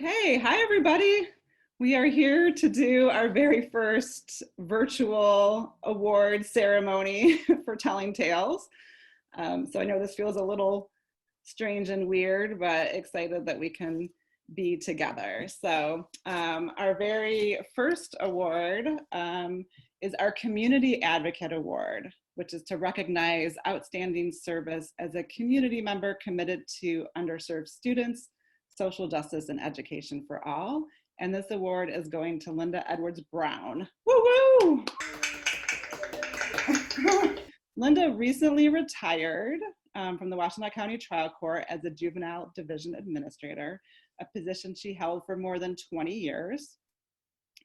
Okay, hi everybody. We are here to do our very first virtual award ceremony for Telling Tales. So I know this feels a little strange and weird, but excited that we can be together. So our very first award is our Community Advocate Award, which is to recognize outstanding service as a community member committed to underserved students, social justice, and education for all. And this award is going to Linda Edwards Brown. Woo woo! Linda recently retired from the Washtenaw County Trial Court as a Juvenile Division Administrator, a position she held for more than 20 years.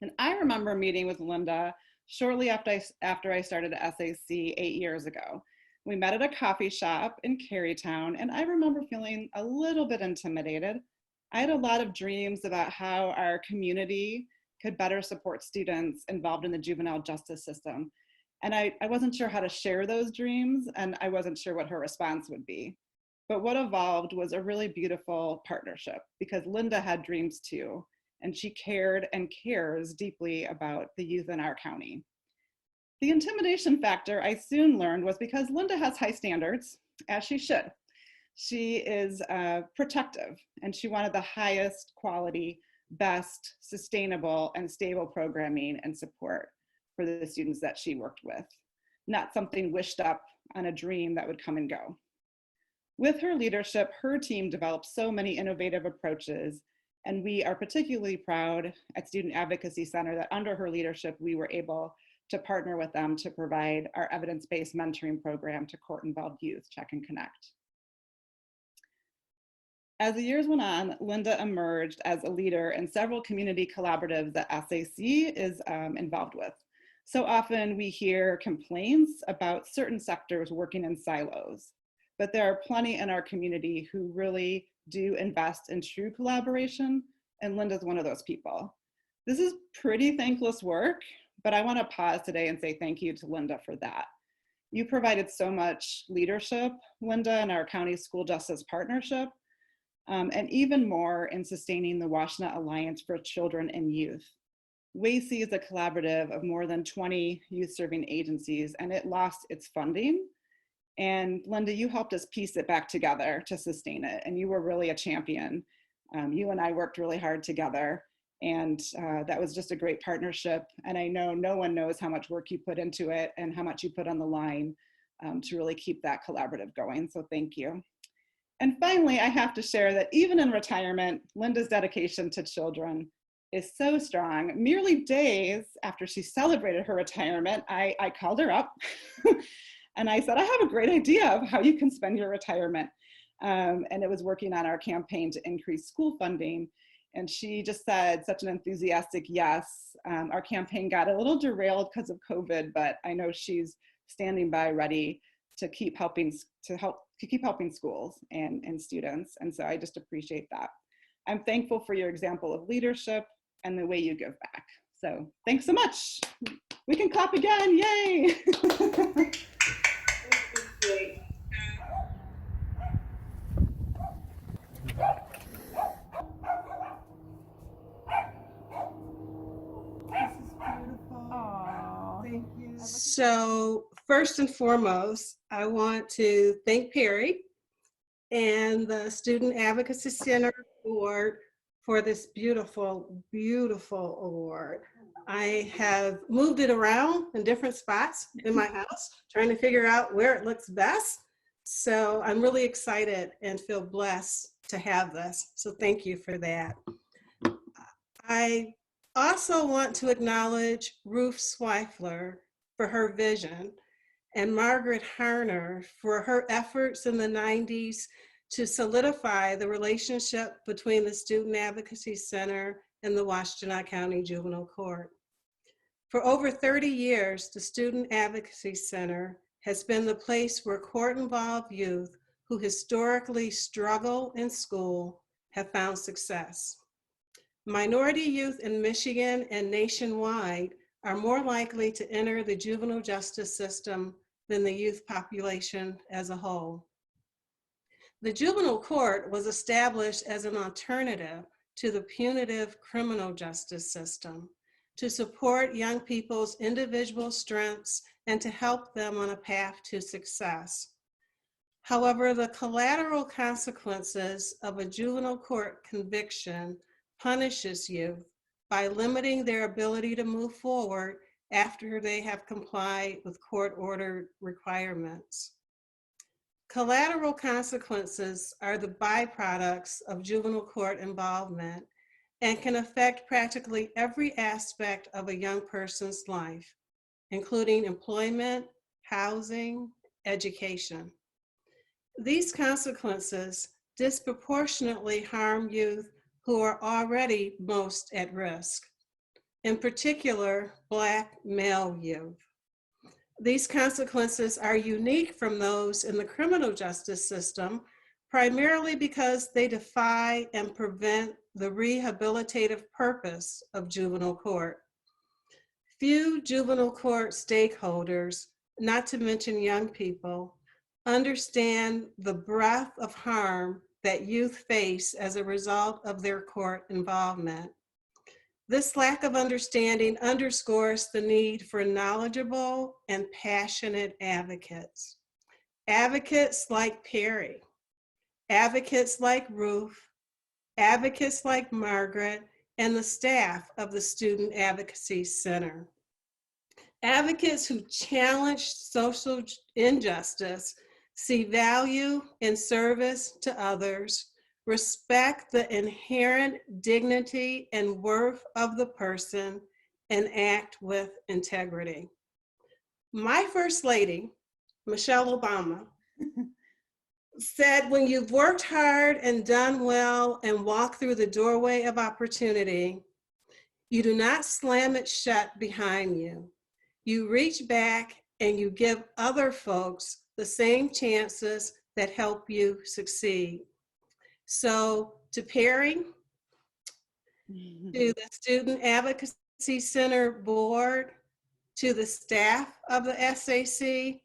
And I remember meeting with Linda shortly after I started at SAC 8 years ago. We met at a coffee shop in Carytown, and I remember feeling a little bit intimidated. I had a lot of dreams about how our community could better support students involved in the juvenile justice system. And I wasn't sure how to share those dreams, and I wasn't sure what her response would be. But what evolved was a really beautiful partnership, because Linda had dreams too, and she cared and cares deeply about the youth in our county. The intimidation factor I soon learned was because Linda has high standards, as she should. She is protective, and she wanted the highest quality, best, sustainable, and stable programming and support for the students that she worked with, not something wished up on a dream that would come and go. With her leadership, her team developed so many innovative approaches, and we are particularly proud at Student Advocacy Center that under her leadership, we were able to partner with them to provide our evidence-based mentoring program to court-involved youth, Check and Connect. As the years went on, Linda emerged as a leader in several community collaboratives that SAC is involved with. So often we hear complaints about certain sectors working in silos, but there are plenty in our community who really do invest in true collaboration, and Linda's one of those people. This is pretty thankless work, but I want to pause today and say thank you to Linda for that. You provided so much leadership, Linda, in our county school justice partnership, and even more in sustaining the Washtenaw Alliance for Children and Youth. WACY is a collaborative of more than 20 youth-serving agencies, and it lost its funding. And Linda, you helped us piece it back together to sustain it, and you were really a champion. You and I worked really hard together, and that was just a great partnership. And I know no one knows how much work you put into it and how much you put on the line to really keep that collaborative going, so thank you. And finally, I have to share that even in retirement, Linda's dedication to children is so strong. Merely days after she celebrated her retirement, I called her up and I said, I have a great idea of how you can spend your retirement. And it was working on our campaign to increase school funding. And she just said such an enthusiastic yes. Our campaign got a little derailed because of COVID, but I know she's standing by ready to keep helping schools and students. And so I just appreciate that. I'm thankful for your example of leadership and the way you give back. So thanks so much. We can clap again, yay. So first and foremost, I want to thank Perry and the Student Advocacy Center Board for this beautiful, beautiful award. I have moved it around in different spots in my house, trying to figure out where it looks best. So I'm really excited and feel blessed to have this. So thank you for that. I also want to acknowledge Ruth Sweifler for her vision, and Margaret Harner for her efforts in the 90s to solidify the relationship between the Student Advocacy Center and the Washtenaw County Juvenile Court. For over 30 years, the Student Advocacy Center has been the place where court-involved youth who historically struggle in school have found success. Minority youth in Michigan and nationwide are more likely to enter the juvenile justice system than the youth population as a whole. The juvenile court was established as an alternative to the punitive criminal justice system, to support young people's individual strengths and to help them on a path to success. However, the collateral consequences of a juvenile court conviction punishes youth by limiting their ability to move forward after they have complied with court-ordered requirements. Collateral consequences are the byproducts of juvenile court involvement and can affect practically every aspect of a young person's life, including employment, housing, education. These consequences disproportionately harm youth who are already most at risk, in particular, Black male youth. These consequences are unique from those in the criminal justice system, primarily because they defy and prevent the rehabilitative purpose of juvenile court. Few juvenile court stakeholders, not to mention young people, understand the breadth of harm that youth face as a result of their court involvement. This lack of understanding underscores the need for knowledgeable and passionate advocates. Advocates like Perry, advocates like Ruth, advocates like Margaret, and the staff of the Student Advocacy Center. Advocates who challenge social injustice, see value in service to others, respect the inherent dignity and worth of the person, and act with integrity. My First Lady, Michelle Obama, said, when you've worked hard and done well and walked through the doorway of opportunity, you do not slam it shut behind you. You reach back and you give other folks the same chances that help you succeed. So to Perry, to the Student Advocacy Center Board, to the staff of the SAC,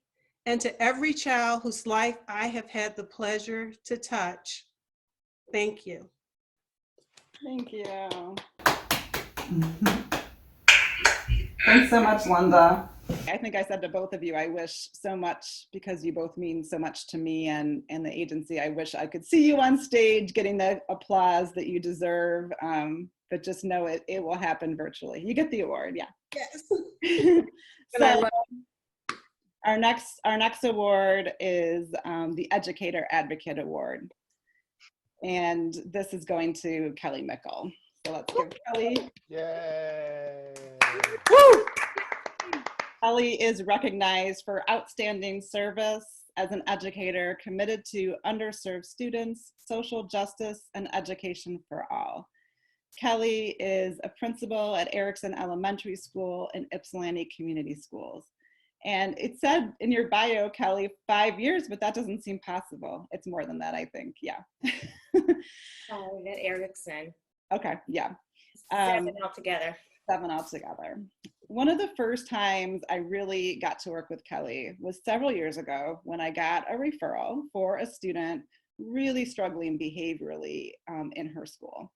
and to every child whose life I have had the pleasure to touch, thank you. Thank you. Thanks so much, Linda. I think I said to both of you, I wish so much, because you both mean so much to me and the agency. I wish I could see you on stage getting the applause that you deserve, but just know it will happen virtually. You get the award, yeah. Yes. So our next award is the Educator Advocate Award. And this is going to Kelly Mickel. So let's give Kelly. Yay! Woo! Kelly is recognized for outstanding service as an educator committed to underserved students, social justice, and education for all. Kelly is a principal at Erickson Elementary School and Ypsilanti Community Schools. And it said in your bio, Kelly, 5 years, but that doesn't seem possible. It's more than that, I think, yeah. At Erickson. Okay, yeah. 7 altogether. 7 altogether. One of the first times I really got to work with Kelly was several years ago when I got a referral for a student really struggling behaviorally in her school.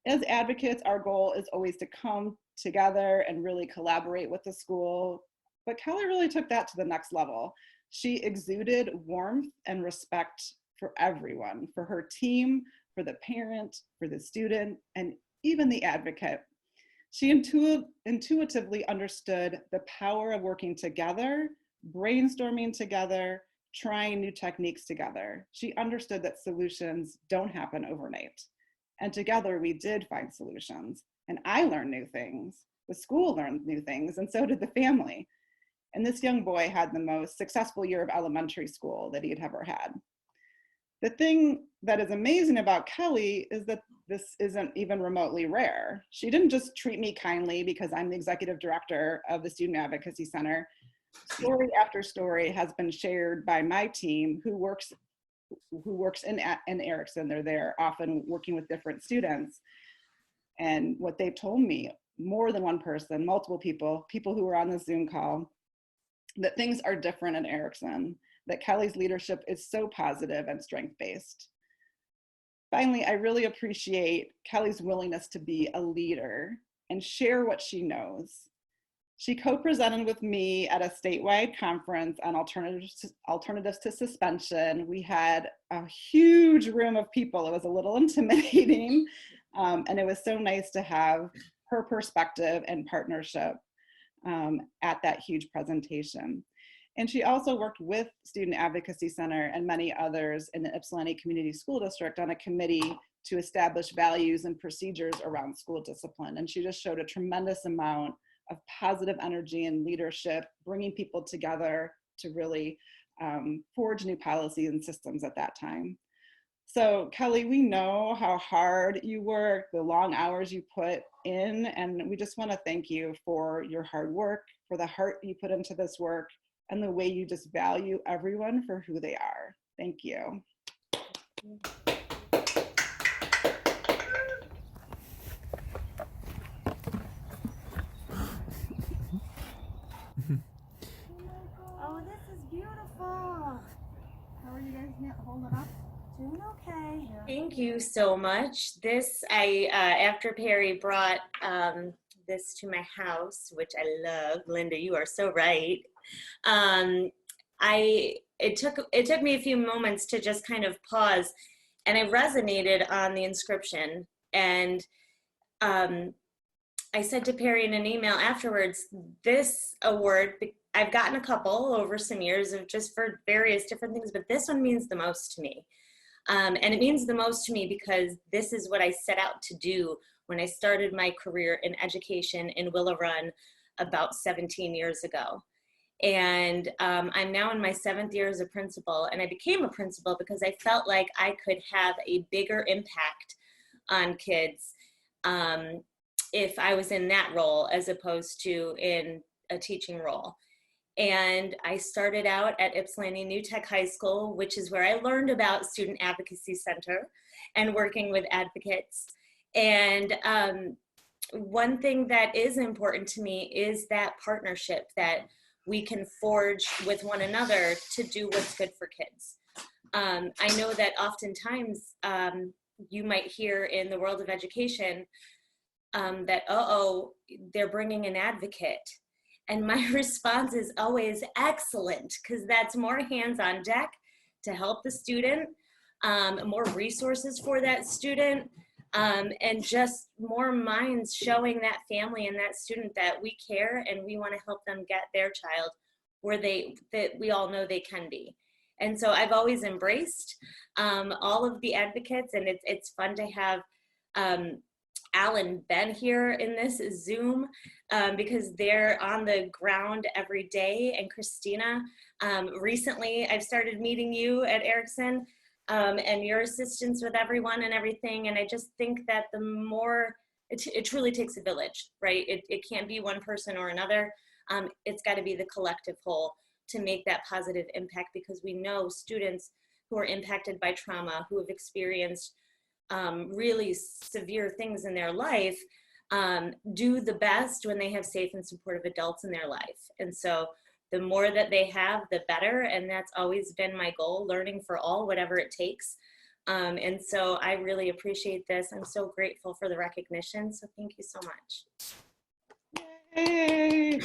As advocates, our goal is always to come together and really collaborate with the school, but Kelly really took that to the next level. She exuded warmth and respect for everyone, for her team, for the parent, for the student, and even the advocate. She intuitively understood the power of working together, brainstorming together, trying new techniques together. She understood that solutions don't happen overnight. And together we did find solutions. And I learned new things. The school learned new things, and so did the family. And this young boy had the most successful year of elementary school that he had ever had. The thing that is amazing about Kelly is that this isn't even remotely rare. She didn't just treat me kindly because I'm the executive director of the Student Advocacy Center. Story after story has been shared by my team who works in Erickson. They're there often working with different students. And what they told me, more than one person, multiple people who were on the Zoom call, that things are different in Erickson, that Kelly's leadership is so positive and strength-based. Finally, I really appreciate Kelly's willingness to be a leader and share what she knows. She co-presented with me at a statewide conference on alternatives to suspension. We had a huge room of people. It was a little intimidating, and it was so nice to have her perspective and partnership at that huge presentation. And she also worked with Student Advocacy Center and many others in the Ypsilanti Community School District on a committee to establish values and procedures around school discipline. And she just showed a tremendous amount of positive energy and leadership, bringing people together to really forge new policies and systems at that time. So Kelly, we know how hard you work, the long hours you put in, and we just want to thank you for your hard work, for the heart you put into this work, and the way you just value everyone for who they are. Thank you. Oh, this is beautiful. How are you guys holding up? Doing okay. Thank you so much. This, after Perry brought this to my house, which I love, Linda, you are so right. It took me a few moments to just kind of pause, and I resonated on the inscription. And I said to Perry in an email afterwards, this award, I've gotten a couple over some years of just for various different things, but this one means the most to me. And it means the most to me because this is what I set out to do when I started my career in education in Willow Run about 17 years ago. And I'm now in my 7th year as a principal, and I became a principal because I felt like I could have a bigger impact on kids if I was in that role as opposed to in a teaching role. And I started out at Ypsilanti New Tech High School, which is where I learned about Student Advocacy Center and working with advocates. And one thing that is important to me is that partnership that we can forge with one another to do what's good for kids. I know that oftentimes you might hear in the world of education that, they're bringing an advocate. And my response is always excellent, because that's more hands on deck to help the student, more resources for that student, and just more minds showing that family and that student that we care and we want to help them get their child where that we all know they can be. And so I've always embraced all of the advocates, and it's fun to have Al and Ben here in this Zoom because they're on the ground every day. And Christina, recently I've started meeting you at Erickson and your assistance with everyone and everything. And I just think that the more, it truly takes a village, right? It can't be one person or another. It's got to be the collective whole to make that positive impact, because we know students who are impacted by trauma, who have experienced really severe things in their life, do the best when they have safe and supportive adults in their life. And so the more that they have, the better. And that's always been my goal, learning for all, whatever it takes. And so I really appreciate this. I'm so grateful for the recognition. So thank you so much. Yay!